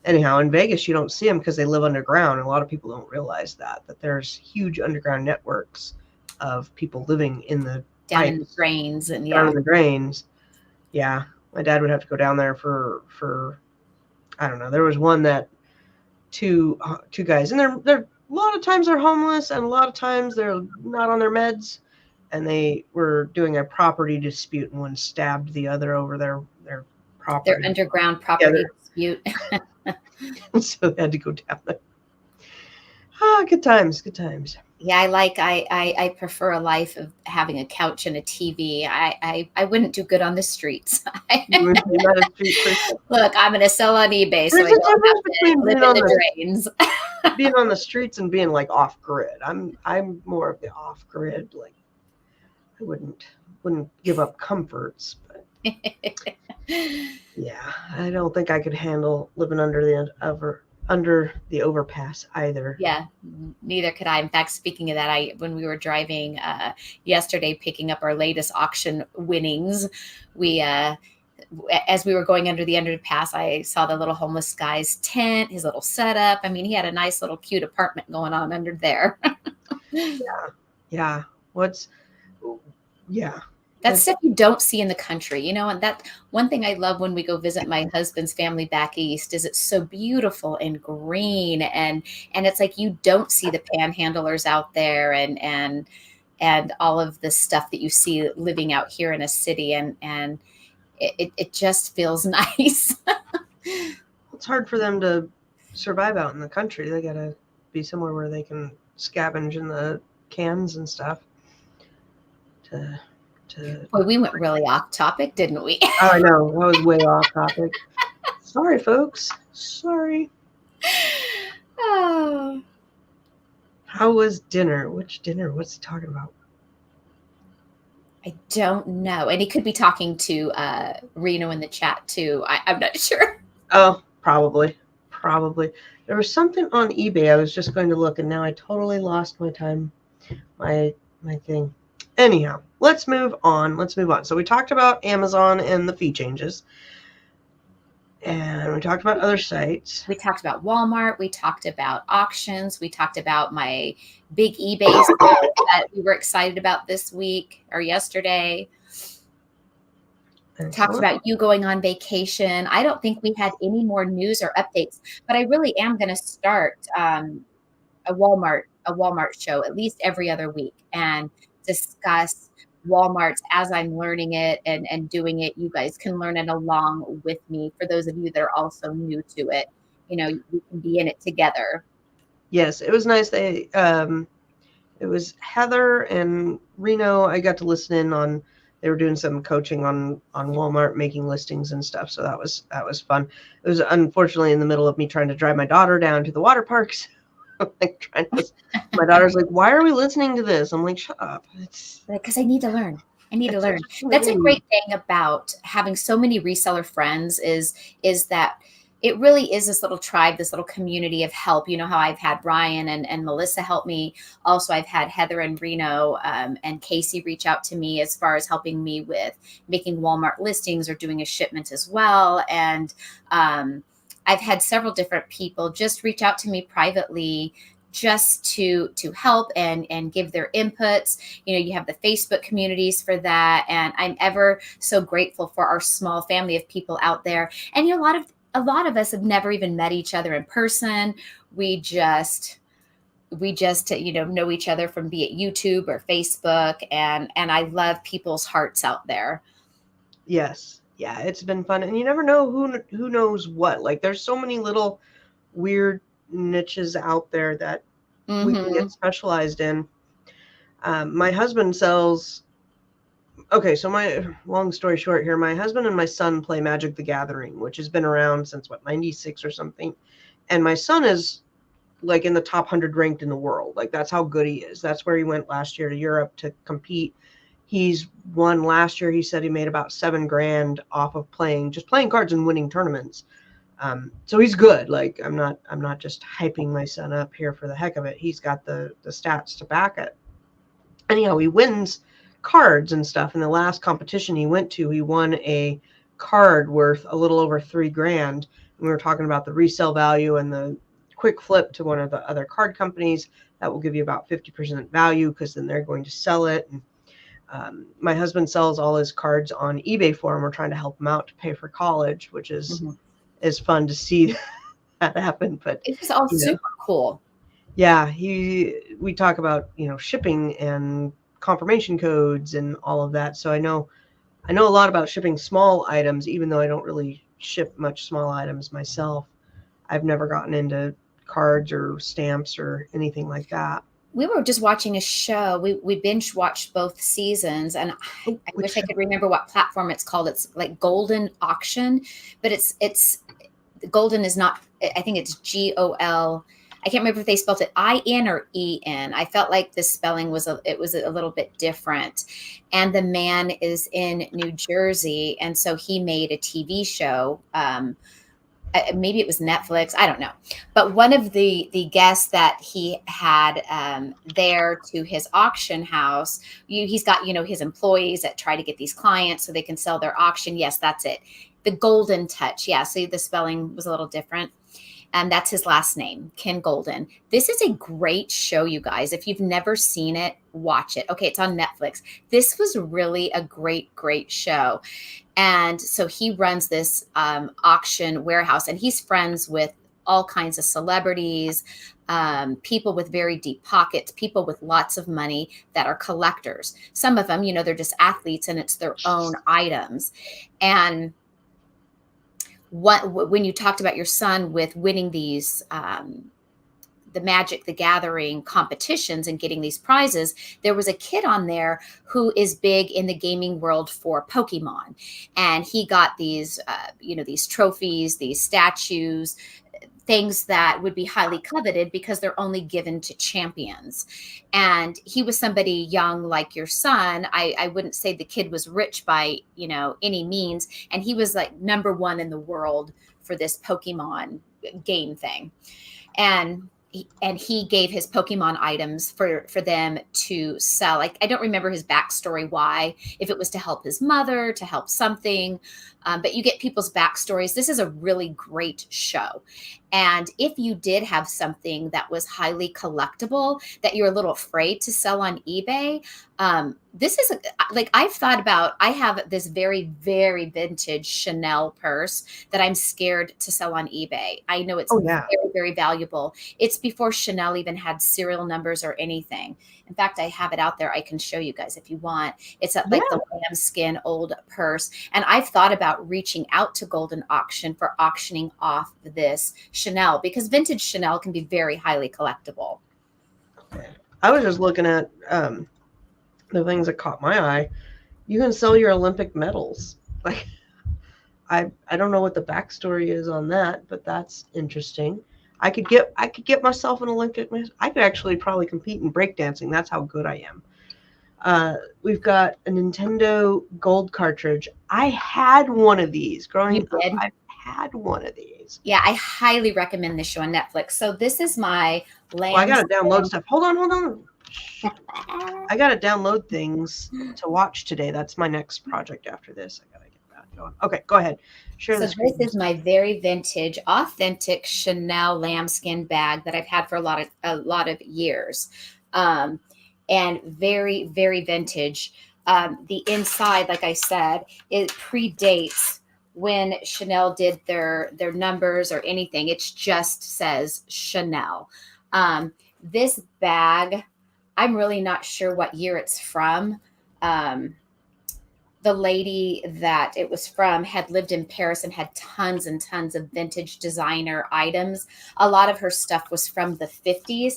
Anyhow, in Vegas, you don't see them because they live underground. And a lot of people don't realize that there's huge underground networks of people living in the down in the pipes, drains and down yeah. in the drains. Yeah, my dad would have to go down there for I don't know. There was one that two guys, and they're a lot of times they're homeless, and a lot of times they're not on their meds, and they were doing a property dispute, and one stabbed the other over their Their property. underground property dispute. So they had to go down there. Ah, good times, good times. Yeah, I prefer a life of having a couch and a TV. I wouldn't do good on the streets. You would be not a street person. Look, I'm going to sell on eBay so There's I a don't have difference to between live in the drains. being on the streets and being like off grid. I'm more of the off grid. Like I wouldn't give up comforts, but yeah, I don't think I could handle living under the overpass either. Yeah, neither could I. In fact, speaking of that, when we were driving yesterday, picking up our latest auction winnings, we as we were going under the underpass, I saw the little homeless guy's tent, his little setup. I mean, he had a nice little cute apartment going on under there. Yeah. Yeah. That's stuff you don't see in the country, and that one thing I love when we go visit my husband's family back east is it's so beautiful and green and it's like you don't see the panhandlers out there and all of the stuff that you see living out here in a city and it just feels nice. It's hard for them to survive out in the country. They gotta be somewhere where they can scavenge in the cans and stuff to Boy, we went really off topic, didn't we? Oh, I know. That was way off topic. Sorry, folks. Sorry. Oh. How was dinner? Which dinner? What's he talking about? I don't know. And he could be talking to Reno in the chat too. I'm not sure. Oh, probably. There was something on eBay. I was just going to look, and now I totally lost my time. My thing. Anyhow, let's move on. So we talked about Amazon and the fee changes. And we talked about other sites. We talked about Walmart. We talked about auctions. We talked about my big eBay sale that we were excited about this week or yesterday. Talked about you going on vacation. I don't think we had any more news or updates, but I really am going to start a Walmart show at least every other week and discuss Walmart's as I'm learning it and doing it. You guys can learn it along with me. For those of you that are also new to it, we can be in it together. Yes, it was nice. It was Heather and Reno. I got to listen in on. They were doing some coaching on Walmart, making listings and stuff. So that was fun. It was unfortunately in the middle of me trying to drive my daughter down to the water parks. My daughter's like, "Why are we listening to this?" I'm like, "Shut up." It's because I need to learn. That's a great thing about having so many reseller friends is that it really is this little tribe, this little community of help. You know how I've had Ryan and Melissa help me. Also, I've had Heather and Reno and Casey reach out to me as far as helping me with making Walmart listings or doing a shipment as well. And I've had several different people just reach out to me privately just to help and give their inputs. You have the Facebook communities for that, and I'm ever so grateful for our small family of people out there. And a lot of us have never even met each other in person. We just know each other from, be it YouTube or Facebook, and I love people's hearts out there. Yes. Yeah, it's been fun. And you never know who knows what. Like, there's so many little weird niches out there that we can Hmm. get specialized in. My husband sells. Okay, so my long story short here, my husband and my son play Magic the Gathering, which has been around since what, 96 or something. And my son is like in the top 100 ranked in the world. Like, that's how good he is. That's where he went last year to Europe to compete. He's won last year. He said he made about $7,000 off of just playing cards and winning tournaments. So he's good. Like, I'm not just hyping my son up here for the heck of it. He's got the stats to back it. Anyhow, he wins cards and stuff. In the last competition he went to, he won a card worth a little over $3,000. And we were talking about the resale value and the quick flip to one of the other card companies that will give you about 50% value, because then they're going to sell it. And my husband sells all his cards on eBay for him. We're trying to help him out to pay for college, which is fun to see that happen. But It was all super cool. yeah, we talk about, shipping and confirmation codes and all of that. So I know a lot about shipping small items, even though I don't really ship much small items myself. I've never gotten into cards or stamps or anything like that. We were just watching a show. We binge watched both seasons, and I wish I could remember what platform it's called. It's like Golden Auction, but it's Golden is not. I think it's GOL. I can't remember if they spelled it IN or EN. I felt like the spelling was a little bit different. And the man is in New Jersey, and so he made a TV show. Maybe it was Netflix, I don't know. But one of the guests that he had there to his auction house, he's got his employees that try to get these clients so they can sell their auction. Yes, that's it. The Golden Touch. Yeah, see, the spelling was a little different. And that's his last name, Ken Golden. This is a great show, you guys. If you've never seen it, watch it. Okay, it's on Netflix. This was really a great, great show. And so he runs this auction warehouse, and he's friends with all kinds of celebrities, people with very deep pockets, people with lots of money that are collectors. Some of them, they're just athletes and it's their own items. And when you talked about your son with winning these the Magic the Gathering competitions and getting these prizes, there was a kid on there who is big in the gaming world for Pokemon, and he got these these trophies, these statues, things that would be highly coveted because they're only given to champions. And he was somebody young like your son. I wouldn't say the kid was rich by any means, and he was like number one in the world for this Pokemon game thing. And he gave his Pokemon items for them to sell. Like, I don't remember his backstory, why, if it was to help his mother, to help something. But you get people's backstories. This is a really great show. And if you did have something that was highly collectible that you're a little afraid to sell on eBay, this is like, I've thought about, I have this very, very vintage Chanel purse that I'm scared to sell on eBay. I know it's very, very valuable. It's before Chanel even had serial numbers or anything. In fact, I have it out there. I can show you guys if you want. It's like the lambskin old purse. And I've thought about reaching out to Golden Auction for auctioning off this Chanel, because vintage Chanel can be very highly collectible. Okay. I was just looking at the things that caught my eye. You can sell your Olympic medals. Like, I don't know what the backstory is on that, but that's interesting. I could get myself an Olympic medal. I could actually probably compete in breakdancing. That's how good I am. We've got a Nintendo Gold cartridge. I had one of these growing up. I've had one of these. Yeah, I highly recommend this show on Netflix. So this is my I got to download stuff. Hold on. I got to download things to watch today. That's my next project after this. I got to get that. going. Okay, go ahead. Share So the screen. this is my very vintage, authentic Chanel lambskin bag that I've had for a lot of years, and very very vintage. The inside, like I said, it predates when Chanel did their numbers or anything. It just says Chanel. This bag, I'm really not sure what year it's from. The lady that it was from had lived in Paris and had tons and tons of vintage designer items. A lot of her stuff was from the 50s.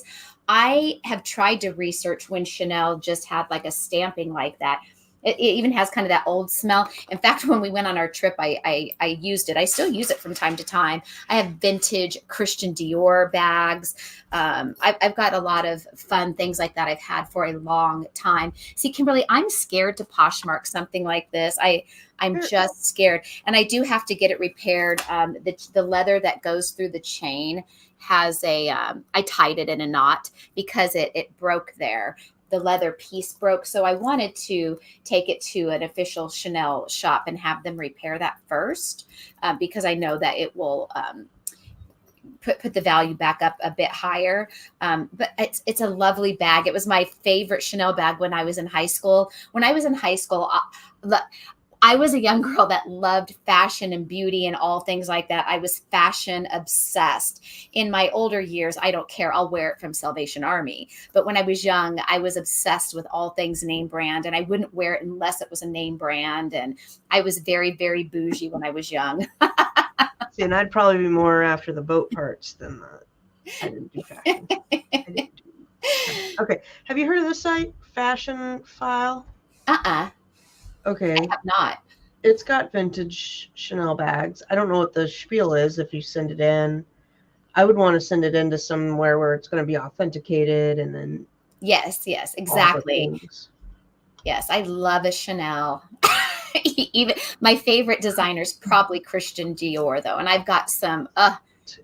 I have tried to research when Chanel just had like a stamping like that. It even has kind of that old smell. In fact, when we went on our trip, I used it. I still use it from time to time. I have vintage Christian Dior bags. I've got a lot of fun things like that I've had for a long time. See, Kimberly, I'm scared to Poshmark something like this. I'm just scared, and I do have to get it repaired. The leather that goes through the chain has I tied it in a knot because it broke there. The leather piece broke. So I wanted to take it to an official Chanel shop and have them repair that first, because I know that it will put the value back up a bit higher. But it's a lovely bag. It was my favorite Chanel bag when I was in high school. When I was in high school, I was a young girl that loved fashion and beauty and all things like that. I was fashion obsessed. In my older years, I don't care. I'll wear it from Salvation Army. But when I was young, I was obsessed with all things name brand, and I wouldn't wear it unless it was a name brand. And I was very, very bougie when I was young. See, and I'd probably be more after the boat parts than I didn't do fashion. Okay. Have you heard of this site, Fashion File? Okay. I have not. It's got vintage Chanel bags. I don't know what the spiel is if you send it in. I would want to send it into somewhere where it's going to be authenticated and then. Yes, exactly. Yes, I love a Chanel. Even my favorite designer is probably Christian Dior, though. And I've got some,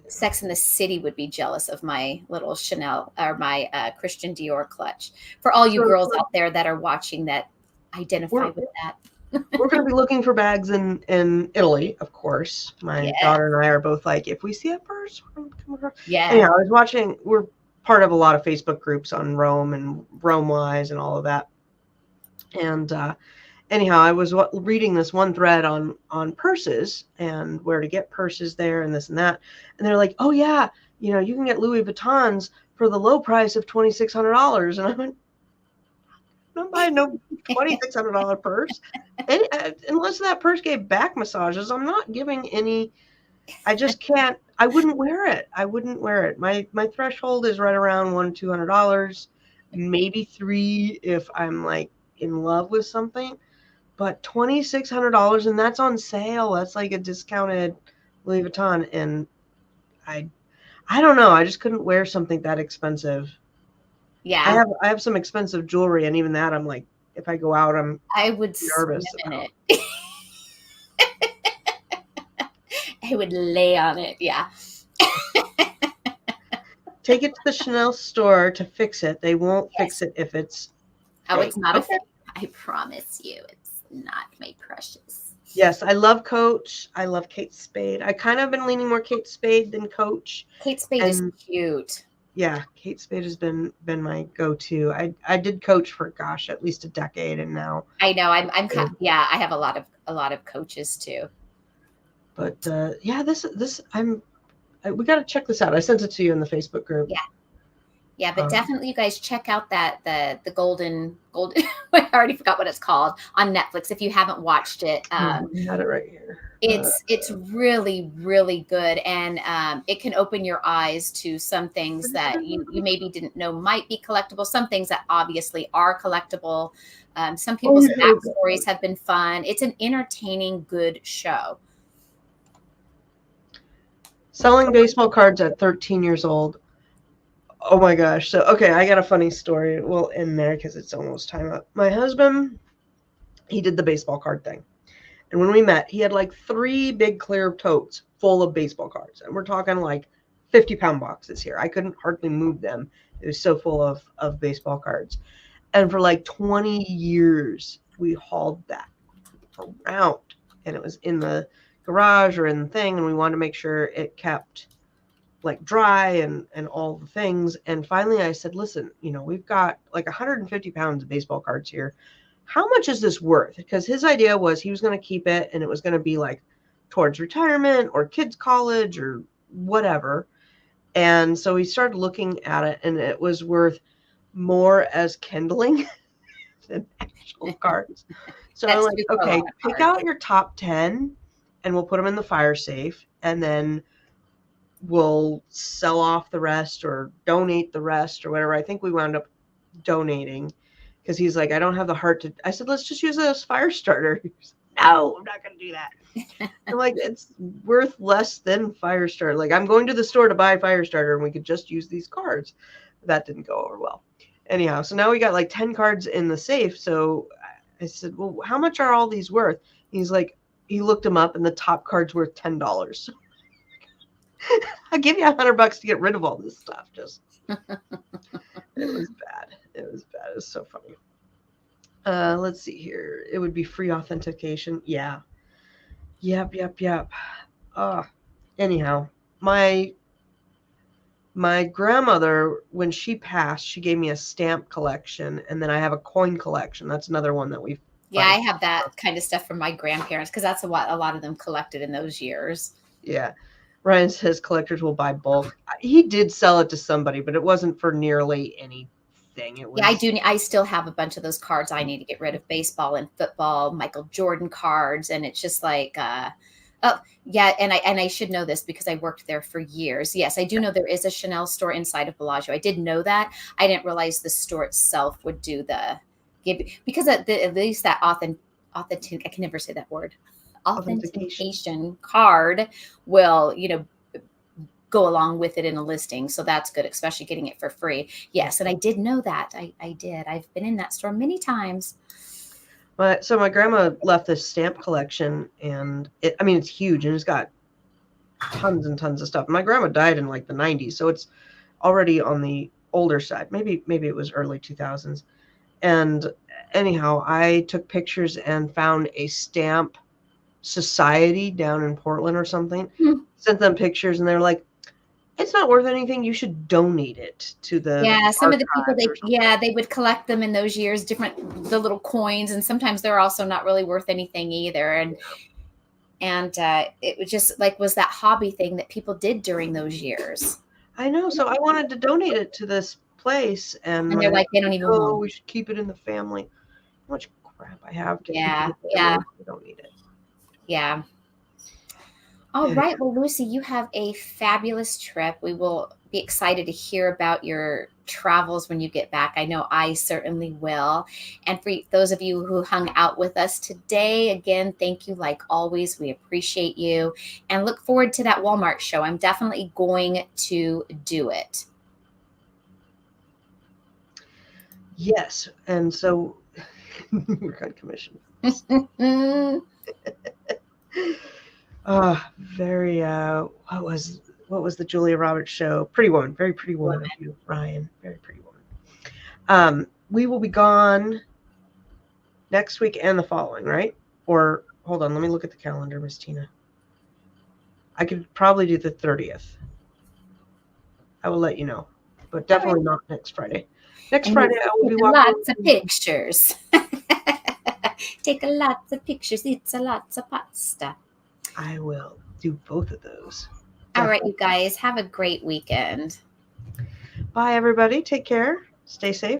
Sex and the City would be jealous of my little Chanel or my Christian Dior clutch. For all you girls out there that are watching that identify with that. We're going to be looking for bags in Italy, of course. My daughter and I are both like, if we see a purse, yeah. Anyhow, I was watching, we're part of a lot of Facebook groups on Rome and Rome Wise and all of that. And anyhow, I was reading this one thread on purses and where to get purses there and this and that. And they're like, oh, yeah, you can get Louis Vuittons for the low price of $2,600. And I went, I'm not buying no $2,600 purse. And, unless that purse gave back massages, I'm not giving any. I just can't. I wouldn't wear it. My threshold is right around $100-$200, maybe $300 if I'm like in love with something. But $2,600, and that's on sale. That's like a discounted Louis Vuitton, and I don't know. I just couldn't wear something that expensive. Yeah, I have some expensive jewelry, and even that, I'm like, if I go out, I would nervous swim in it. I would lay on it. Yeah. Take it to the Chanel store to fix it. They won't fix it if it's. It's not okay. I promise you, it's not, my precious. Yes, I love Coach. I love Kate Spade. I kind of been leaning more Kate Spade than Coach. Kate Spade is cute. Yeah, Kate Spade has been my go-to. I did Coach for at least a decade, and now I know I'm kind of, I have a lot of Coaches too. But we got to check this out. I sent it to you in the Facebook group. Yeah, but definitely you guys check out the golden I already forgot what it's called on Netflix if you haven't watched it. We had it right here. It's really, really good, and it can open your eyes to some things that you maybe didn't know might be collectible, some things that obviously are collectible. Some people's backstories have been fun. It's an entertaining, good show. Selling baseball cards at 13 years old. Oh my gosh. So, okay, I got a funny story. We'll end there because it's almost time up. My husband, he did the baseball card thing. And when we met, he had like 3 big clear totes full of baseball cards. And we're talking like 50-pound boxes here. I couldn't hardly move them. It was so full of baseball cards. And for like 20 years, we hauled that around. and it was in the garage or in the thing, and we wanted to make sure it kept like dry and all the things. And finally I said, listen, we've got like 150 pounds of baseball cards here. How much is this worth? Because his idea was he was going to keep it and it was going to be like towards retirement or kids college or whatever. And so we started looking at it, and it was worth more as kindling than actual cards. So I'm like, okay, pick out your top 10 and we'll put them in the fire safe, and then we'll sell off the rest or donate the rest or whatever. I think we wound up donating because he's like, I don't have the heart to. I said, let's just use it as fire starter. He's like, no, I'm not going to do that. I'm like, it's worth less than fire starter. Like, I'm going to the store to buy fire starter and we could just use these cards. That didn't go over well. Anyhow, so now we got like 10 cards in the safe. So I said, well, how much are all these worth? He's like, he looked them up and the top card's worth $10. I'll give you $100 to get rid of all this stuff. Just it was bad. It was bad. It was so funny. Let's see here. It would be free authentication. Yeah. Yep. Anyhow, my grandmother, when she passed, she gave me a stamp collection, and then I have a coin collection. That's another one that we've. Yeah, I have that kind of stuff from my grandparents because that's what a lot of them collected in those years. Yeah. Ryan says collectors will buy bulk. He did sell it to somebody, but it wasn't for nearly anything. It was. Yeah, I do. I still have a bunch of those cards. I need to get rid of baseball and football, Michael Jordan cards, and it's just like, oh yeah. And I should know this because I worked there for years. Yes, I do know there is a Chanel store inside of Bellagio. I did know that. I didn't realize the store itself would do the give because at least that authentic. I can never say that word. Authentication card will, go along with it in a listing. So that's good, especially getting it for free. Yes. And I did know that. I did. I've been in that store many times. So my grandma left this stamp collection, and it's huge and it's got tons and tons of stuff. My grandma died in like the 90s. So it's already on the older side. Maybe it was early 2000s. And anyhow, I took pictures and found a stamp society down in Portland or something. Sent them pictures and they're like, it's not worth anything, you should donate it to the some of the people they would collect them in those years, the little coins, and sometimes they're also not really worth anything either. And it was just like was that hobby thing that people did during those years. I know. So I wanted to donate it to this place, and they're like, they don't even know. We should keep it in the family. How much crap I have to I don't need it. Yeah. All right. Well, Lucy, you have a fabulous trip. We will be excited to hear about your travels when you get back. I know I certainly will. And for those of you who hung out with us today, again, thank you like always. We appreciate you and look forward to that Walmart show. I'm definitely going to do it. Yes. And so we're on commission. Very what was the Julia Roberts show? Pretty Woman, very pretty woman of you, Ryan. Very pretty woman. We will be gone next week and the following, right? Or hold on, let me look at the calendar, Miss Tina. I could probably do the 30th. I will let you know, but definitely not next Friday. Next Friday I will be walking. Lots of pictures. Take lots of pictures. Eat lots of pasta. I will do both of those. All right, you guys, have a great weekend. Bye, everybody. Take care. Stay safe.